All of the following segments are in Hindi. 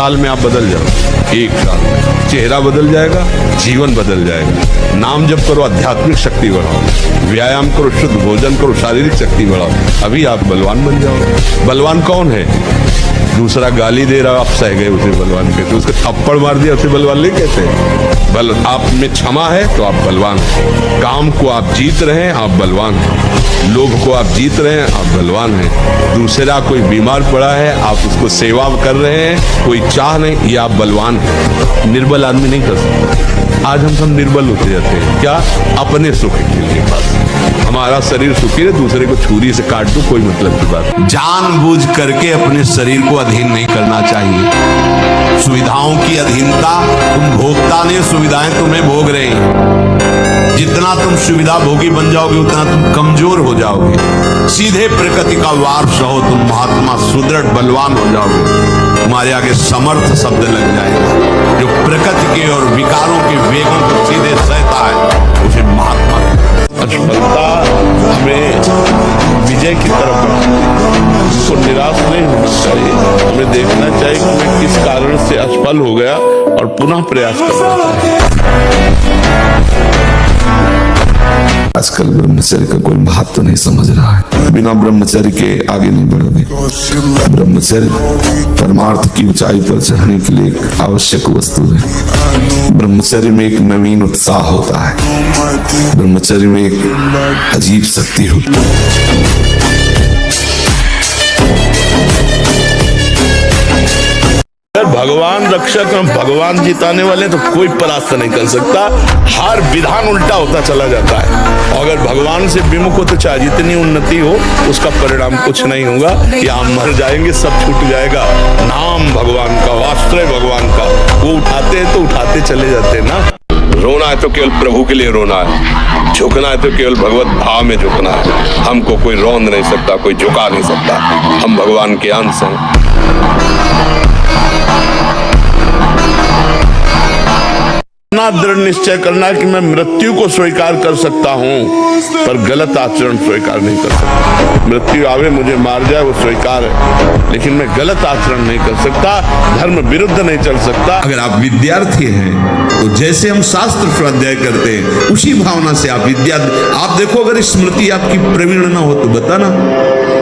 साल में आप बदल जाओ, एक साल में चेहरा बदल जाएगा, जीवन बदल जाएगा। नाम जप करो, आध्यात्मिक शक्ति बढ़ाओ, व्यायाम करो, शुद्ध भोजन करो, शारीरिक शक्ति बढ़ाओ, अभी आप बलवान बन जाओ। बलवान कौन है? दूसरा गाली दे रहा, आप सह गए उसे बलवान कहते, उसको थप्पड़ मार दिया उसे बलवान नहीं कहते। बल आप में क्षमा है तो आप बलवान हैं। काम को आप जीत रहे हैं, आप बलवान हैं। लोभ को आप जीत रहे हैं, आप बलवान हैं। दूसरा कोई बीमार पड़ा है, आप उसको सेवा कर रहे हैं, कोई चाह नहीं, ये आप बलवान हैं। निर्बल आदमी नहीं कर सकता। आज हम सब निर्बल होते जाते हैं, क्या? अपने सुख के लिए। बस हमारा शरीर सुखी है, दूसरे को छुरी से काट दो, कोई मतलब की बात। जानबूझ करके अपने शरीर को अधीन नहीं करना चाहिए। सुविधाओं की अधीनता, तुम भोगता नहीं, सुविधाएं तुम्हें भोग रहे हैं। जितना तुम सुविधा भोगी बन जाओगे उतना तुम कमजोर हो जाओगे। सीधे प्रकृति का वारस हो तुम, महात्मा सुदृढ़ बलवान हो जाओगे। तुम्हारे आगे समर्थ शब्द लग जाएगा। जो प्रकृति के और विकारों के वेगों को सीधे सहता है उसे महात्मा। असफलता हमें विजय की तरफ बढ़ाती, उसको निराश नहीं होना चाहिए। हमें देखना चाहिए कि मैं किस कारण से असफल हो गया और पुनः प्रयास करना चाहिए। आजकल ब्रह्मचर्य का कोई महत्व नहीं समझ रहा है। बिना ब्रह्मचर्य के आगे नहीं बढ़ोगे। ब्रह्मचर्य परमार्थ की ऊंचाई पर चढ़ने के लिए एक आवश्यक वस्तु है। ब्रह्मचर्य में एक नवीन उत्साह होता है। ब्रह्मचर्य में एक अजीब शक्ति होती है। भगवान रक्षक और भगवान जिताने वाले तो कोई परास्त नहीं कर सकता। हर विधान उल्टा होता चला जाता है। अगर भगवान से विमुख हो तो चाहे जितनी उन्नति हो उसका परिणाम कुछ नहीं होगा। या हम मर जाएंगे, सब छूट जाएगा। नाम भगवान का, आश्रय भगवान का, वो उठाते हैं तो उठाते चले जाते हैं ना। रोना है तो केवल प्रभु के लिए रोना है, झुकना है तो केवल भगवत भाव में झुकना है। हमको कोई रौंद नहीं सकता, कोई झुका नहीं सकता। हम भगवान के अंश हैं। इतना दृढ़ निश्चय करना कि मैं मृत्यु को स्वीकार कर सकता हूं पर गलत आचरण स्वीकार नहीं कर सकता। मृत्यु आवे, मुझे मार जाए, वो स्वीकार है, लेकिन मैं गलत आचरण नहीं कर सकता, धर्म विरुद्ध नहीं चल सकता। अगर आप विद्यार्थी हैं तो जैसे हम शास्त्र स्वाध्याय करते हैं उसी भावना से आप आप देखो, अगर स्मृति आपकी प्रवीण ना हो तो बताना।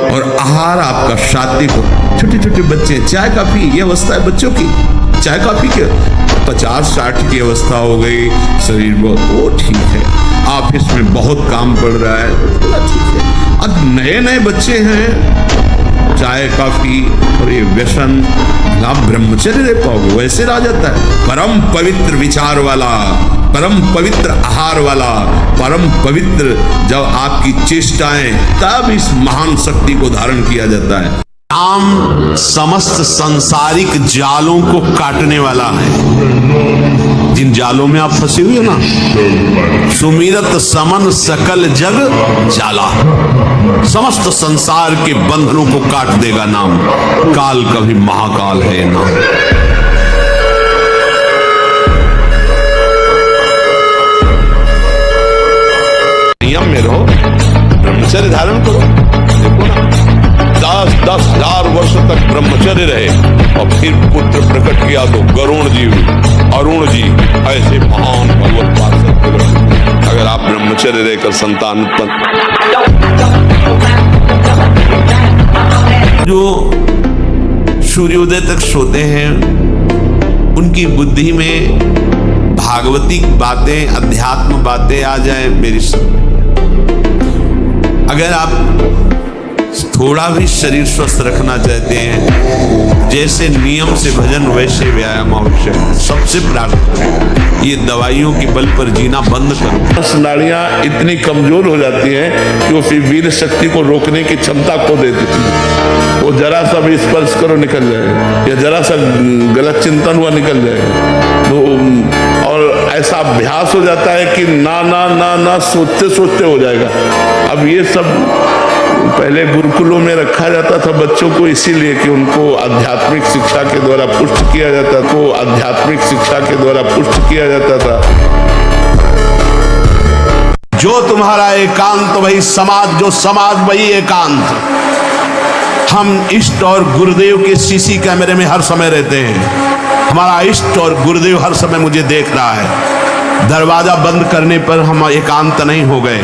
और आहार आपका सात्विक हो। छोटे छोटे बच्चे, चाय काफी, ये अवस्था है बच्चों की। चाय काफी के 50-60 की अवस्था हो गई, शरीर बहुत, वो ठीक है। ऑफिस में बहुत काम पड़ रहा है, ठीक है। अब नए नए बच्चे हैं, चाय काफी और ये व्यसन, आप ब्रह्मचर्य दे पाओगे? वैसे रह जाता है। परम पवित्र विचार वाला, परम पवित्र आहार वाला, परम पवित्र जब आपकी चेष्टाएं, तब इस महान शक्ति को धारण किया जाता है। नाम समस्त सांसारिक जालों को काटने वाला है। जिन जालों में आप फंसे हुए ना, सुमिरत समन सकल जग जाला, समस्त संसार के बंधनों को काट देगा नाम। काल कभी महाकाल है नाम। नियम में रहो, ब्रह्मचर्य धारण करो। देखो ना, 10-10 हजार वर्ष तक ब्रह्मचर्य रहे और फिर पुत्र प्रकट किया तो गरुण जी, अरुण जी, ऐसे महान भगवत पार्षद। अगर आप ब्रह्मचर्य रहकर संतान उत्पन्न, जो सूर्योदय तक सोते हैं उनकी बुद्धि में भागवतिक बातें, अध्यात्म बातें आ जाए, मेरी समझ। अगर आप थोड़ा भी शरीर स्वस्थ रखना चाहते हैं, जैसे नियम से भजन वैसे व्यायाम आवश्यक है। सबसे प्रार्थना, ये दवाइयों के बल पर जीना बंद करो। नाड़ियां इतनी कमजोर हो जाती हैं कि वो फिर वीर शक्ति को रोकने की क्षमता खो देती है। वो जरा सा भी स्पर्श करो निकल जाएगा, या जरा सा गलत चिंतन हुआ निकल जाएगा। तो और ऐसा अभ्यास हो जाता है कि ना ना ना ना सोचते सोचते हो जाएगा। अब ये सब पहले गुरुकुलों में रखा जाता था बच्चों को, इसीलिए कि उनको आध्यात्मिक शिक्षा के द्वारा पुष्ट किया जाता था। जो तुम्हारा एकांत वही समाज, जो समाज वही एकांत। हम इष्ट और गुरुदेव के सीसी कैमरे में हर समय रहते हैं। हमारा इष्ट और गुरुदेव हर समय मुझे देख रहा है। दरवाजा बंद करने पर हम एकांत नहीं हो गए।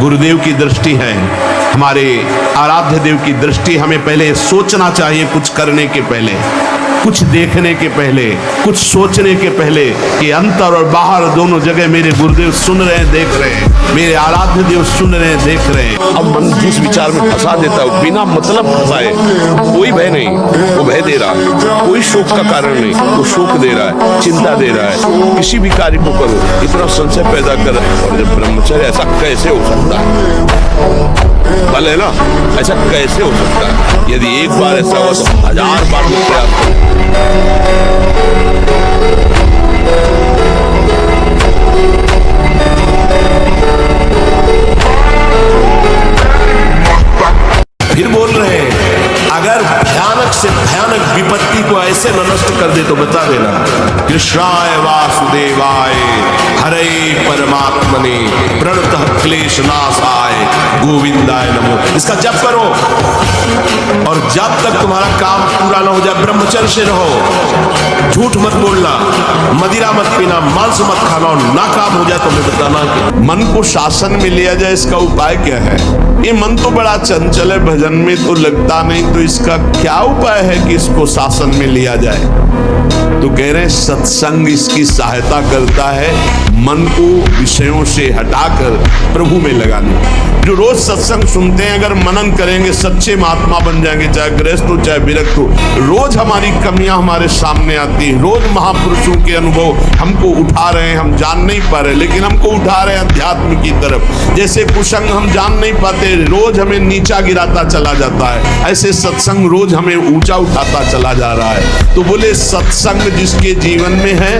गुरुदेव की दृष्टि है, हमारे आराध्य देव की दृष्टि। हमें पहले सोचना चाहिए, कुछ करने के पहले, कुछ देखने के पहले, कुछ सोचने के पहले, कि अंतर और बाहर दोनों जगह मेरे गुरुदेव सुन रहे हैं, देख रहे हैं, मेरे आराध्य देव सुन रहे हैं, देख रहे हैं। अब मन जिस विचार में फंसा देता है बिना मतलब फंसाए, कोई भय नहीं, वो भय दे रहा है। कोई शोक का कारण नहीं, वो शोक दे रहा है, चिंता दे रहा है। किसी भी कार्य को करो, इतना संशय पैदा कर। और जब ब्रह्मचर्य, ऐसा कैसे हो सकता है? बल है ना, ऐसा कैसे हो सकता है? यदि एक बार ऐसा हुआ तो 1000 बार वो प्रयास करो। फिर बोल रहे हैं, अगर भयानक से भयानक विपत्ति को ऐसे न नष्ट कर दे तो बता देना। कृष्णाय वासुदेवाय हरे परमात्मने प्रणतः क्लेशनाशाय गोविंदाय नमो। इसका जप करो, और जब तक तुम्हारा काम पूरा ना हो जाए ब्रह्मचर्य से रहो। झूठ मत बोलना, मदिरा मत पीना, मांस मत खाना, और ना काम हो जाए तो मैं बताना कि मन को शासन में लिया जाए। इसका उपाय क्या है? ये मन तो बड़ा चंचल है, भजन में तो लगता नहीं, तो इसका क्या उपाय है कि इसको शासन में लिया जाए? तो कह रहे हैं सत्संग इसकी सहायता करता है मन को विषयों से हटाकर प्रभु में लगाने। जो रोज सत्संग सुनते हैं, अगर मनन करेंगे, सच्चे महात्मा बन जाएंगे, चाहे गृहस्थ हो चाहे विरक्त हो। रोज हमारी कमियां हमारे सामने आती हैं, रोज महापुरुषों के अनुभव हमको उठा रहे हैं। हम जान नहीं पा रहे, लेकिन हमको उठा रहे हैं अध्यात्म की तरफ। जैसे कुसंग हम जान नहीं पाते, रोज हमें नीचा गिराता चला जाता है, ऐसे सत्संग रोज हमें ऊंचा उठाता चला जा रहा है। तो बोले सत्संग जिसके जीवन में है,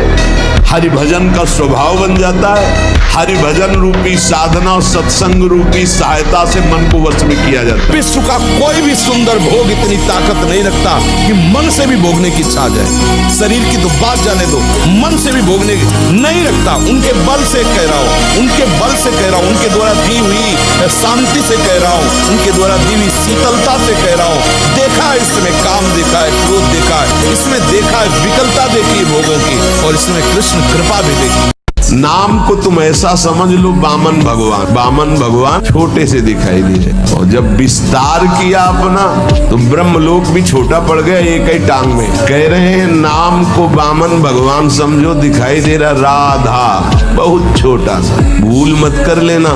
हरि भजन का स्वभाव बन जाता है। हरि भजन रूपी साधना और सत्संग रूपी सहायता से मन को वश में किया जाता है। विश्व का कोई भी सुंदर भोग इतनी ताकत नहीं रखता कि मन से भी भोगने की इच्छा आ जाए। शरीर की तो बात जाने दो, मन से भी भोगने की नहीं रखता। उनके बल से कह रहा हूं, उनके बल से कह रहा हूं, उनके द्वारा दी हुई शांति से कह रहा हूं, उनके द्वारा दी हुई शीतलता से कह रहा हूं। देखा है इसमें काम, देखा है क्रोध, देखा है इसमें, देखा है विकलता देखी है भोगों की, और इसमें कृष्ण कृपा भी देखी। नाम को तुम ऐसा समझ लो, बामन भगवान। बामन भगवान छोटे से दिखाई दे रहे, और जब विस्तार किया अपना तो ब्रह्मलोक भी छोटा पड़ गया एक ही टांग में। कह रहे हैं नाम को बामन भगवान समझो, दिखाई दे रहा राधा बहुत छोटा सा। भूल मत कर लेना,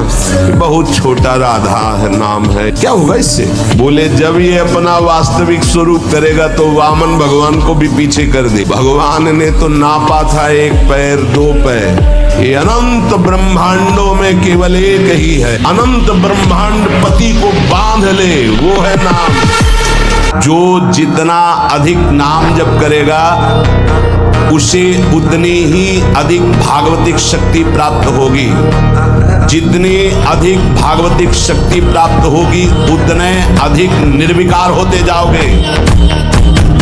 बहुत छोटा राधा है नाम है। क्या होगा इससे? बोले जब ये अपना वास्तविक स्वरूप करेगा तो वामन भगवान को भी पीछे कर दे। भगवान ने तो नापा था 1 पैर 2 पैर। ये अनंत ब्रह्मांडों में केवल एक ही है। अनंत ब्रह्मांड पति को बांध ले, वो है नाम। जो जितना अधिक नाम जप करेगा उसे उतनी ही अधिक भागवतिक शक्ति प्राप्त होगी। जितनी अधिक भागवतिक शक्ति प्राप्त होगी उतने अधिक निर्विकार होते जाओगे।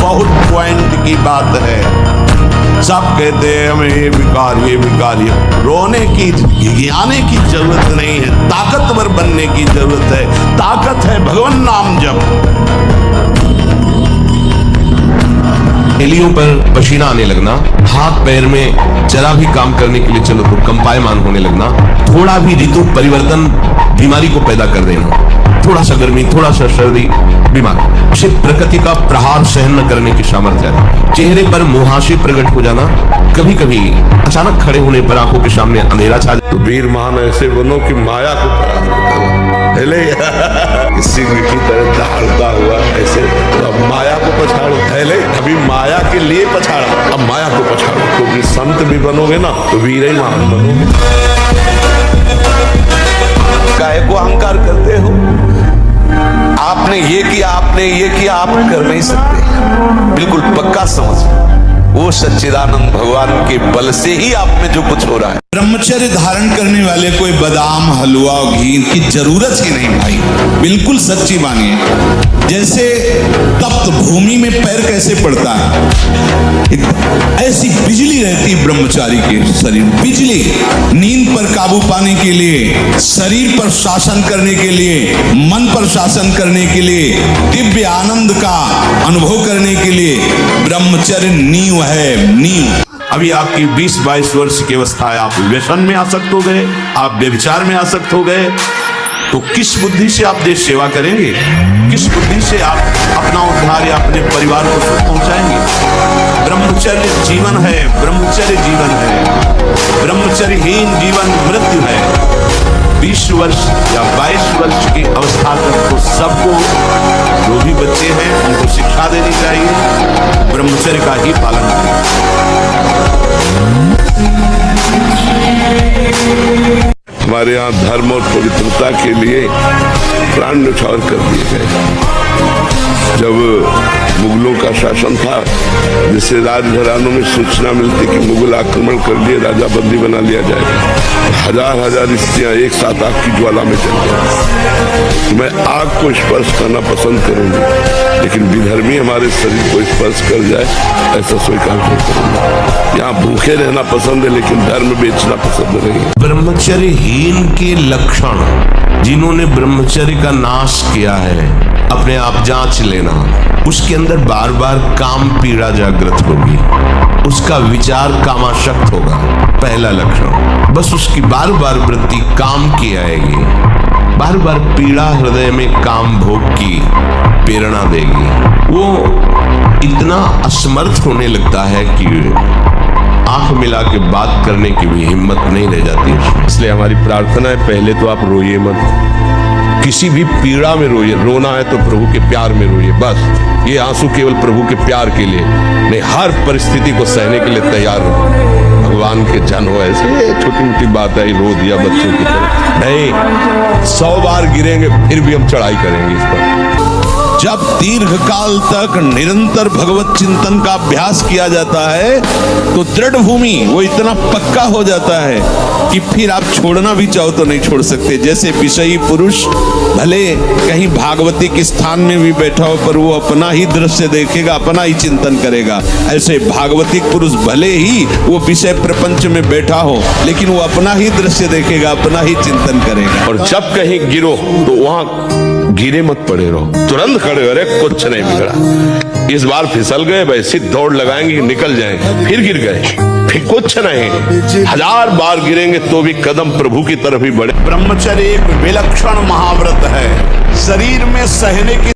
बहुत पॉइंट की बात है। सब कहते हैं हमें ये विकार ये। रोने की, गियाने की जरूरत नहीं है, ताकतवर बनने की जरूरत है। ताकत है भगवान नाम जप। एलियों पर पसीना आने लगना, हाथ पैर में जरा भी काम करने के लिए चलो तो कंपायमान होने लगना, थोड़ा भी ऋतु परिवर्तन बीमारी को पैदा कर देना, थोड़ा सा गर्मी, थोड़ा सा सर्दी, बीमारी। उसे प्रकृति का प्रहार सहन न करने की सामर्थ्य है। चेहरे पर मुहासे प्रकट हो जाना, कभी कभी अचानक खड़े होने पर आंखों के सामने अंधेरा छा जाए। तो वीर महान ऐसे बनो कि माया को सिंह की तरह दहाड़ता हुआ ऐसे। तो अब माया को पछाड़ो, पहले अभी माया के लिए पछाड़ा, अब माया को पछाड़ो। क्योंकि संत भी बनोगे ना तो वीर ही महान बनोगे। काहे को अहंकार करते हो? आपने ये किया, आपने ये किया, आप कर नहीं सकते। बिल्कुल पक्का समझ, वो सच्चिदानंद भगवान के बल से ही आप में जो कुछ हो रहा है। ब्रह्मचर्य धारण करने वाले कोई बादाम हलवा घी की जरूरत ही नहीं भाई, बिल्कुल सच्ची मानिए। जैसे तप्त भूमि में पैर कैसे पड़ता है, ऐसी बिजली रहती ब्रह्मचारी के शरीर। बिजली नींद पर काबू पाने के लिए, शरीर पर शासन करने के लिए, मन पर शासन करने के लिए, दिव्य आनंद का अनुभव करने के लिए ब्रह्मचर्य नींव है, नींव। अभी आपकी 20-22 वर्ष की अवस्था है, आप व्यसन में आसक्त हो गए, आप व्यभिचार में आसक्त हो गए, तो किस बुद्धि से आप देश सेवा करेंगे? किस बुद्धि से आप अपना उद्धार या अपने परिवार को सुख पहुंचाएंगे? ब्रह्मचर्य जीवन है, ब्रह्मचर्य जीवन है। ब्रह्मचर्यहीन जीवन मृत्यु है। 20 वर्ष या 22 वर्ष की अवस्था तक तो सबको, जो भी बच्चे हैं उनको शिक्षा देनी चाहिए, ब्रह्मचर्य का ही पालन करें। हमारे यहाँ धर्म और पवित्रता के लिए प्राण न्यौछावर कर दिए गए। जब मुगलों का शासन था, जिससे राजघरानों में सूचना मिलती कि मुगल आक्रमण कर लिए, राजा बंदी बना लिया जाएगा, हजार हजार स्त्रियां एक साथ आग की ज्वाला में चल गई। मैं आग को स्पर्श करना पसंद करूंगी, लेकिन विधर्मी हमारे शरीर को स्पर्श कर जाए ऐसा स्वीकार नहीं करूंगा। यहाँ भूखे रहना पसंद है, लेकिन धर्म बेचना पसंद नहीं। ब्रह्मचर्यहीन के लक्षण, जिन्होंने ब्रह्मचर्य का नाश किया है, अपने आप जांच लेना। उसके अंदर बार बार काम पीड़ा जागृत होगी, उसका विचार कामाशक्त होगा, पहला लक्षण। बस उसकी बार बार वृत्ति काम की आएगी, बार बार पीड़ा हृदय में काम भोग की प्रेरणा देगी। वो इतना असमर्थ होने लगता है कि आंख मिला के बात करने की भी हिम्मत नहीं रह जाती। इसलिए हमारी प्रार्थना है, पहले तो आप रोइए मत, किसी भी पीड़ा में रोइए। रोना है तो प्रभु के प्यार में रोइए, बस। ये आंसू केवल प्रभु के प्यार के लिए नहीं, हर परिस्थिति को सहने के लिए तैयार हो। भगवान के जन हो, ऐसे छोटी मोटी बात है, रो दिया बच्चों की तरह नहीं। 100 बार गिरेंगे फिर भी हम चढ़ाई करेंगे इस पर। जब दीर्घ काल तक निरंतर भगवत चिंतन का अभ्यास किया जाता है तो दृढ़ भूमि वो इतना पक्का हो जाता है कि फिर आप छोड़ना भी चाहो तो नहीं छोड़ सकते। जैसे विषयी पुरुष भले कहीं भागवती के स्थान में भी बैठा हो, पर वो अपना ही दृश्य देखेगा, अपना ही चिंतन करेगा। ऐसे भागवतिक पुरुष भले ही वो विषय प्रपंच में बैठा हो, लेकिन वो अपना ही दृश्य देखेगा, अपना ही चिंतन करेगा। और जब कहीं गिरो तो वहां गिरे मत पड़े रहो, तुरंत खड़े हो, रहे कुछ नहीं बिगड़ा। इस बार फिसल गए, वैसे दौड़ लगाएंगे, निकल जाएंगे, फिर गिर गए, फिर कुछ नहीं। 1000 बार गिरेंगे तो भी कदम प्रभु की तरफ ही बढ़े। ब्रह्मचर्य एक विलक्षण महाव्रत है। शरीर में सहने की